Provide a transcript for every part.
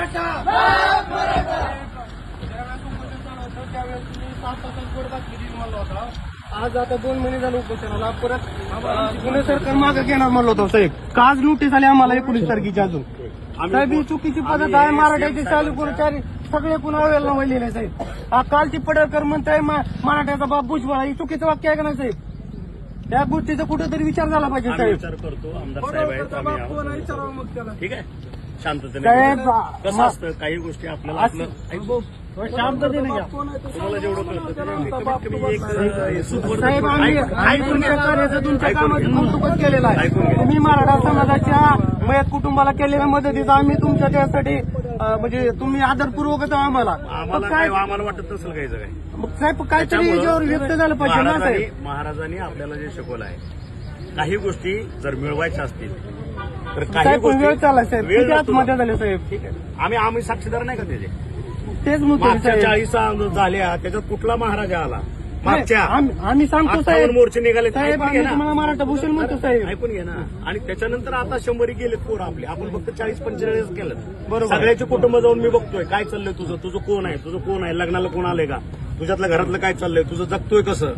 मराठा त्यावेळेस तुम्ही 7 तासात गोड बातमी दिली म्हणला होता. आज आता 2 महिने झाले उपोषणाला. परत पुणे सरकार मागे घेणार म्हणलं होतं साहेब. का आज नोटीस आली आम्हाला 19 तारखेची अजून? साहेब ही चुकीची पद्धत आहे. मराठ्याचे चालू कर्मचारी सगळे पुन्हा वेळेला वळलेले आहे साहेब. कालची पडळकर म्हणताय मराठ्याचा बाप भुजबळ, ही चुकीचं वाक्य आहे का नाही साहेब? त्या गोष्टीचा कुठेतरी विचार झाला पाहिजे साहेब. विचार करतो आमदार साहेब आहेत आम्ही विचारावं मग त्याला. ठीक आहे शांततेने साहेब कसं असतं काही गोष्टी आपल्याला आपलं शांततेने घ्या. तुम्हाला जेवढं कळतं कमीत कमी एक साहेब आम्ही तुमच्या कार्याचं तुमच्या कामाचं कौतुकच केलेलं आहे. तुम्ही मराठा समाजाच्या मयत कुटुंबाला केलेल्या मदतीचा आम्ही तुमच्या त्यासाठी म्हणजे तुम्ही आदरपूर्वकच आम्हाला आम्हाला वाटत नसेल काही जगाय. मग साहेब काहीतरी याच्यावर व्यक्त झालं पाहिजे ना साहेब. महाराजांनी आपल्याला जे शिकवलं आहे काही गोष्टी जर मिळवायच्या असतील तर काही साहेब गोष्टी वेळ चालला साहेब. किती आत्महत्या झाल्या साहेब? ठीक आहे आम्ही साक्षीदार नाही का त्याचे? तेच मुद्दे मागच्या 40 झाल्या त्याच्यात कुठला महाराजा आला? मागच्या आम्ही सांगतो साहेब. मोर्चे निघाले साहेब आम्ही तुम्हाला मराठा भूषण म्हणतो साहेब. ऐकून घे ना. आणि त्याच्यानंतर आता 100 गेलेत पोरं आपले. आपण फक्त 40-45 केलं बरोबर. सगळ्याचे कुटुंब जाऊन मी बघतोय काय चाललंय तुझं कोण आहे लग्नाला कोण आलंय का? तुझ्यातल्या घरातलं काय चाललंय? तुझं जगतोय कसं?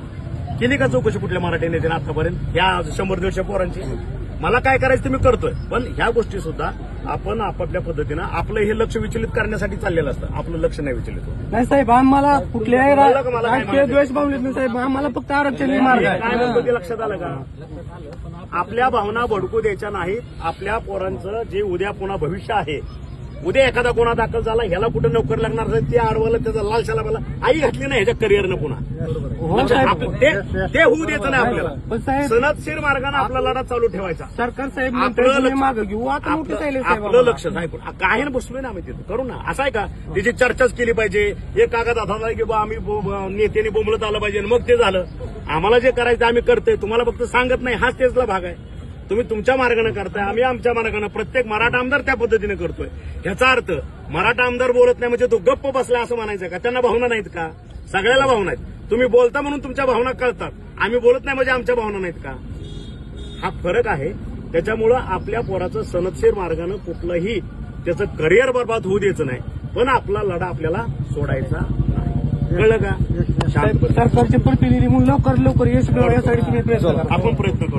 केली का चौकशी कुठल्या मराठी नेत्याने आतापर्यंत या 100-150 पोरांची? मला काय करायचं तुम्ही करतोय. पण ह्या गोष्टी सुद्धा आपण आपापल्या पद्धतीनं आपलं हे लक्ष विचलित करण्यासाठी चाललेलं असतं. आपलं लक्ष नाही विचलित होत. नाही साहेब आम्हाला कुठल्याही राजकीय द्वेष भावनेत नाही साहेब. आम्हाला फक्त आरक्षण मार्ग आहे. काय म्हणतो ते लक्षात आलं का? आपल्या भावना भडकू द्यायच्या नाहीत. आपल्या पोरांचं जे उद्या पुन्हा भविष्य आहे, उद्या एखादा गुन्हा दाखल झाला ह्याला कुठं नोकर लागणार ते अडवलं त्याचा लाल शाला आई घातली नाही ह्याच्या करिअरनं पुन्हा ते होऊ द्यायचं नाही आपल्याला. सनदशीर मार्गाने आपला लढा चालू ठेवायचा. सरकार साहेब आपलं मागं घेऊ आता मोठे आपलं लक्ष ऐकून काय बसलोय ना आम्ही तिथं करू ना. असं आहे का त्याची चर्चाच केली पाहिजे. एक कागद हातात की आम्ही नेत्यांनी बोंबलत आलं पाहिजे मग ते झालं. आम्हाला जे करायचं आम्ही करतोय. तुम्हाला फक्त सांगत नाही. हाच त्यातला भाग आहे. तुम्ही तुमच्या मार्गाने करताय आम्ही आमच्या मार्गाने. प्रत्येक मराठा आमदार त्या पद्धतीने करतोय. ह्याचा अर्थ मराठा आमदार बोलत नाही म्हणजे तो गप्प बसला असं म्हणायचं का? त्यांना भावना नाहीत का? सगळ्याला भावना आहेत. तुम्ही बोलता म्हणून तुमच्या भावना कळतात. आम्ही बोलत नाही म्हणजे आमच्या भावना नाहीत का? हा फरक आहे. त्याच्यामुळं आपल्या पोराचं सनदशीर मार्गानं कुठलंही त्याचं करिअर बर्बाद होऊ द्यायचं नाही. पण आपला लढा आपल्याला सोडायचा नाही. कळलं का? सरकारचे प्रतिनिधी म्हणून लवकर यश मिळवण्यासाठी तुम्ही प्रयत्न करा. आपण प्रयत्न करू.